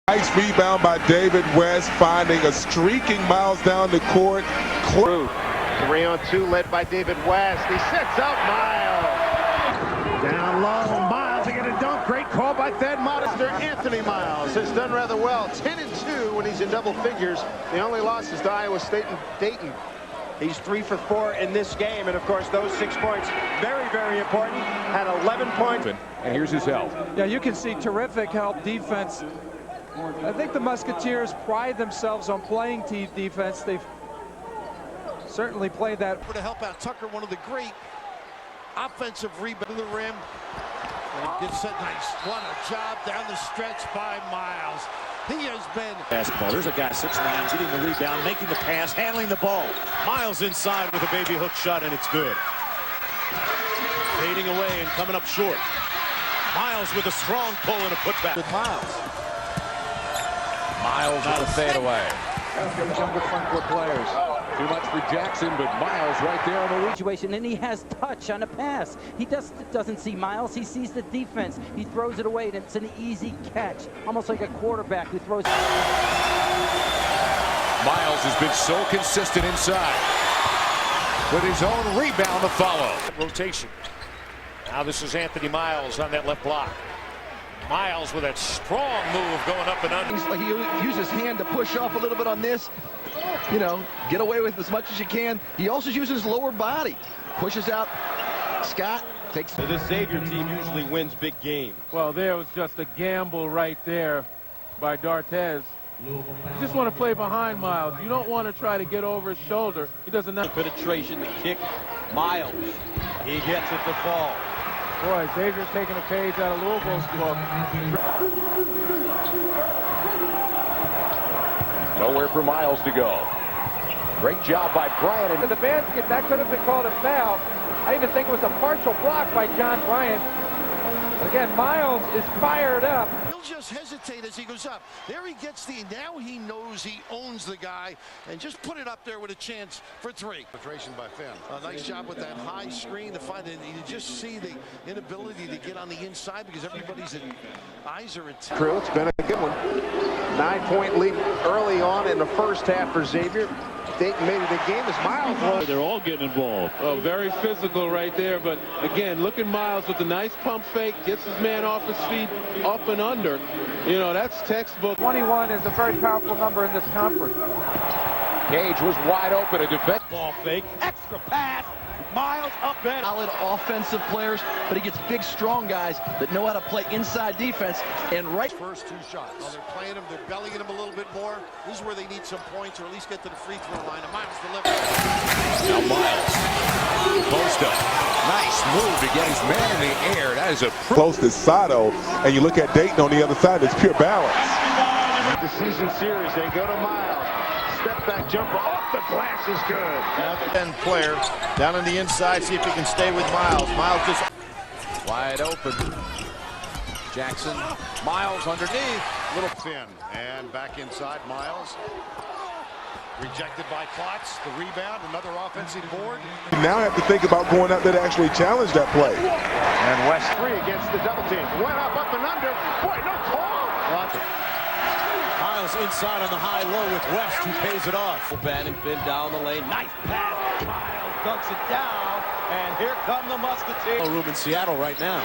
Nice rebound by David West, finding a streaking Myles down the court. 3-on-2 led by David West. He sets up Myles. Down low, Myles to get a dunk. Great call by Thad Modester. Anthony Myles has done rather well. 10-2 when he's in double figures. The only loss is to Iowa State and Dayton. He's 3 for 4 in this game, and of course those 6 points very, very important. Had 11 points. And here's his help. Yeah, you can see terrific help defense. I think the Musketeers pride themselves on playing team defense. They've certainly played that. To help out Tucker, one of the great offensive rebounds to the rim. And he gets it nice. What a job down the stretch by Myles. He has been basketball. There's a guy 6'9", getting the rebound, making the pass, handling the ball. Myles inside with a baby hook shot, and it's good. Fading away and coming up short. Myles with a strong pull and a putback. With Myles out of fadeaway. Younger front court players. Too much for Jackson, but Myles right there on the situation, and he has touch on a pass. He doesn't see Myles, he sees the defense. He throws it away, and it's an easy catch, almost like a quarterback who throws. Myles has been so consistent inside with his own rebound to follow. Rotation. Now this is Anthony Myles on that left block. Myles with that strong move going up and under. He uses his hand to push off a little bit on this. You know, get away with as much as you can. He also uses his lower body. Pushes out. Scott takes. This Xavier team usually wins big games. Well, there was just a gamble right there by D'Artez. You just want to play behind Myles. You don't want to try to get over his shoulder. He doesn't know. Penetration, the kick. Myles. He gets it to fall. Boy, Xavier's taking a page out of Louisville's book. Nowhere for Myles to go. Great job by Bryant. To the basket, that could have been called a foul. I even think it was a partial block by John Bryant. Again, Myles is fired up. He'll just hesitate as he goes up. There he gets now he knows he owns the guy, and just put it up there with a chance for 3. Penetration by Finn. A nice job with that high screen to find it. You just see the inability to get on the inside because everybody's eyes are at. True, it's been a good one. 9-point lead early on in the first half for Xavier. Dayton made it a game as Myles. They're all getting involved. Oh, very physical right there. But again, look at Myles with a nice pump fake, gets his man off his feet, up and under. You know, that's textbook. 21 is a very powerful number in this conference. Gage was wide open. A defense Ball fake. Extra pass. Myles up and Solid offensive players, but he gets big, strong guys that know how to play inside defense. And right. First 2 shots. Oh, they're playing him. They're bellying him a little bit more. This is where they need some points or at least get to the free throw line. And Myles delivers. Now Myles. Post up. Nice move to get his man in the air. That is a Close to Sato, and you look at Dayton on the other side, it's pure balance. Decision series, they go to Myles. Step back jumper off the glass is good. Now the 10 player down on the inside, see if he can stay with Myles. Myles just wide open. Jackson. Myles underneath. little thin. And back inside, Myles. Rejected by Klotz. The rebound, another offensive board. You now have to think about going out there to actually challenge that play. And West 3 against the double team. Went up and under. Boy, no call. Watch it. Myles inside on the high-low with West, who pays it off. Bannon down the lane. Nice pass. Myles dunks it down. And here come the Musketeers. Room in Seattle right now.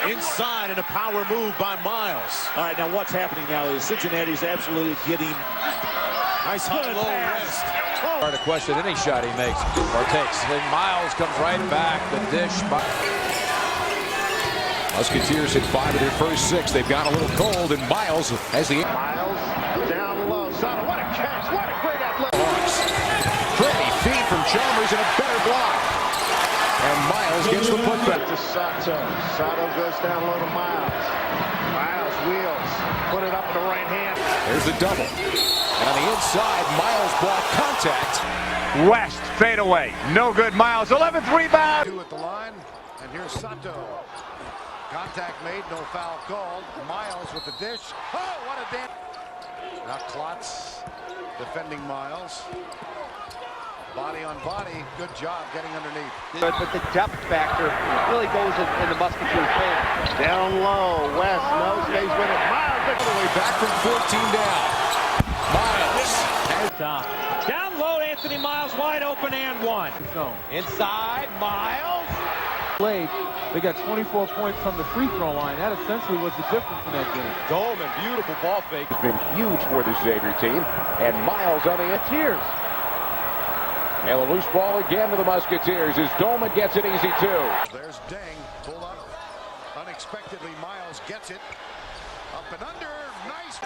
Inside and a power move by Myles. All right, now what's happening now is Cincinnati's absolutely getting nice high-low West. Hard to question any shot he makes or takes. And Myles comes right back. The dish by Musketeers hit 5 of their first 6. They've got a little cold, and Myles has the. Myles down low. Sato, what a catch! What a great athletic. Pretty feed from Chalmers and a better block. And Myles gets the putback to Sato. Sato goes down low to Myles. Myles wheels. Put it up with the right hand. There's the double. And on the inside, Myles block contact. West fade away. No good. Myles 11th rebound. 2 at the line. And here's Sato. Contact made, no foul called. Myles with the dish. Oh, what a damn. Now Klotz defending Myles. Body on body. Good job getting underneath. But the depth factor really goes in the Musketeers' favor. Down low. West, no, stays with it. Myles, way back from 14 down. Myles. Down low, Anthony Myles wide open and one. Inside, Myles. Played. They got 24 points from the free throw line. That essentially was the difference in that game. Dolman, beautiful ball fake. Has been huge for the Xavier team. And Myles on the Musketeers. And a loose ball again to the Musketeers as Dolman gets it easy too. There's Deng, pull up unexpectedly. Myles gets it up and under. Nice.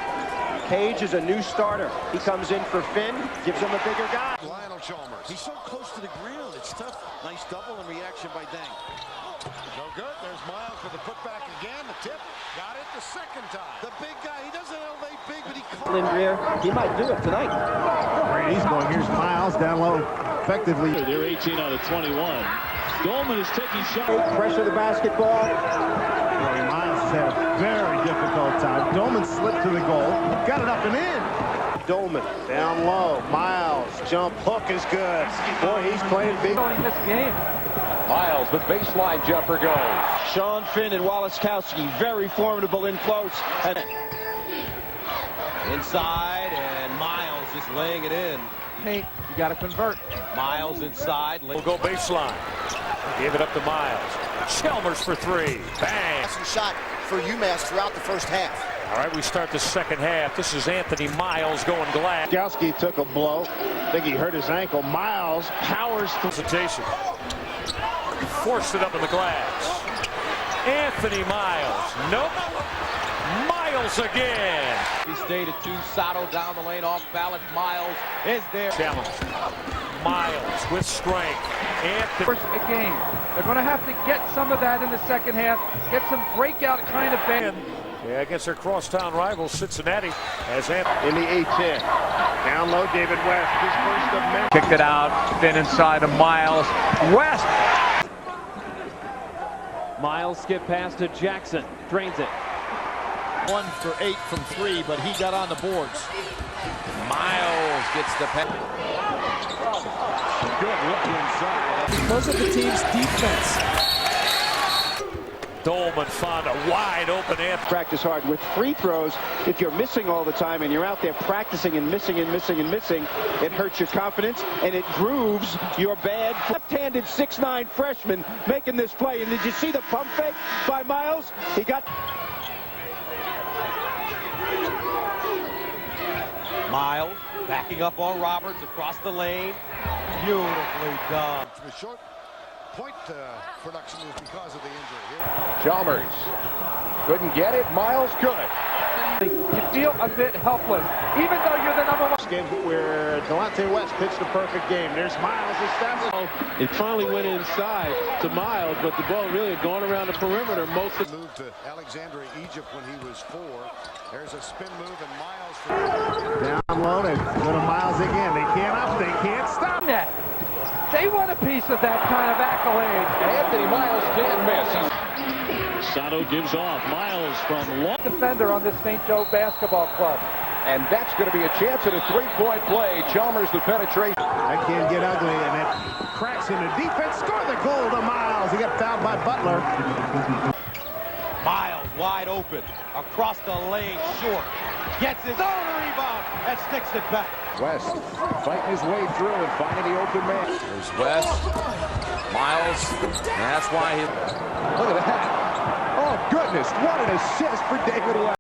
Cage is a new starter. He comes in for Finn, gives him a bigger guy. Lionel Chalmers. He's so close to the ground. It's tough. Nice double and reaction by Deng. No good. There's Myles for the putback again. The tip. Got it the second time. The big guy. He doesn't elevate big, but he caught it. He might do it tonight. Brady's going. Here's Myles down low. Effectively. They're 18 out of 21. Dolman is taking shots. Pressure the basketball. Myles has had a very difficult time. Dolman slipped to the goal. Got it up and in. Dolman down low. Myles jump hook is good. Boy, he's playing big. In this game. Myles, the baseline jumper goes. Sean Finn and Wallaskowski very formidable in close. Inside and Myles just laying it in. Hey, you got to convert. Myles inside. We'll go baseline. Give it up to Myles. Chalmers for three. Bang. Shot for UMass throughout the first half. All right, we start the second half. This is Anthony Myles going glass. Wallaskowski took a blow. I think he hurt his ankle. Myles powers through. Hesitation. Forced it up in the glass. Anthony Myles. Nope. Myles again. He stayed at two. Sato down the lane off balance. Myles is there. Challenge. Myles with strength. Anthony. First game. They're going to have to get some of that in the second half. Get some breakout kind of band. Yeah, against their crosstown rivals, Cincinnati. As Anthony. In the A-10. Down low, David West. His first of many. Kicked it out. Thin inside of Myles. West. Myles skip pass to Jackson. Drains it. 1 for 8 from 3, but he got on the boards. Myles gets the pass. Good look inside. Because of the team's defense. Dolman found a wide open Anthony. Practice hard with free throws. If you're missing all the time and you're out there practicing and missing and missing and missing, it hurts your confidence and it grooves your bad. Left-handed 6'9" freshman making this play. And did you see the pump fake by Myles? He got Myles backing up on Roberts across the lane. Beautifully done. The short point production is because of the injury here. Chalmers couldn't get it. Myles could. You feel a bit helpless, even though you're the number one. Game where Delonte West pitched a perfect game. There's Myles established. It finally went inside to Myles, but the ball really had gone around the perimeter most of the Moved to Alexandria, Egypt when he was 4. There's a spin move and Myles Down low, they go to Myles again. They can't stop net. They want a piece of that kind of accolade. Anthony Myles can't miss. Sato gives off. Myles from long defender on the St. Joe Basketball Club. And that's going to be a chance at a three-point play. Chalmers the penetration. That can get ugly, and it cracks into defense. Score the goal to Myles. He got fouled by Butler. Myles wide open across the lane, short. Gets his own rebound and sticks it back. West fighting his way through and finding the open man. There's West. Myles. And that's why he. Look at that. Oh, goodness. What an assist for David West.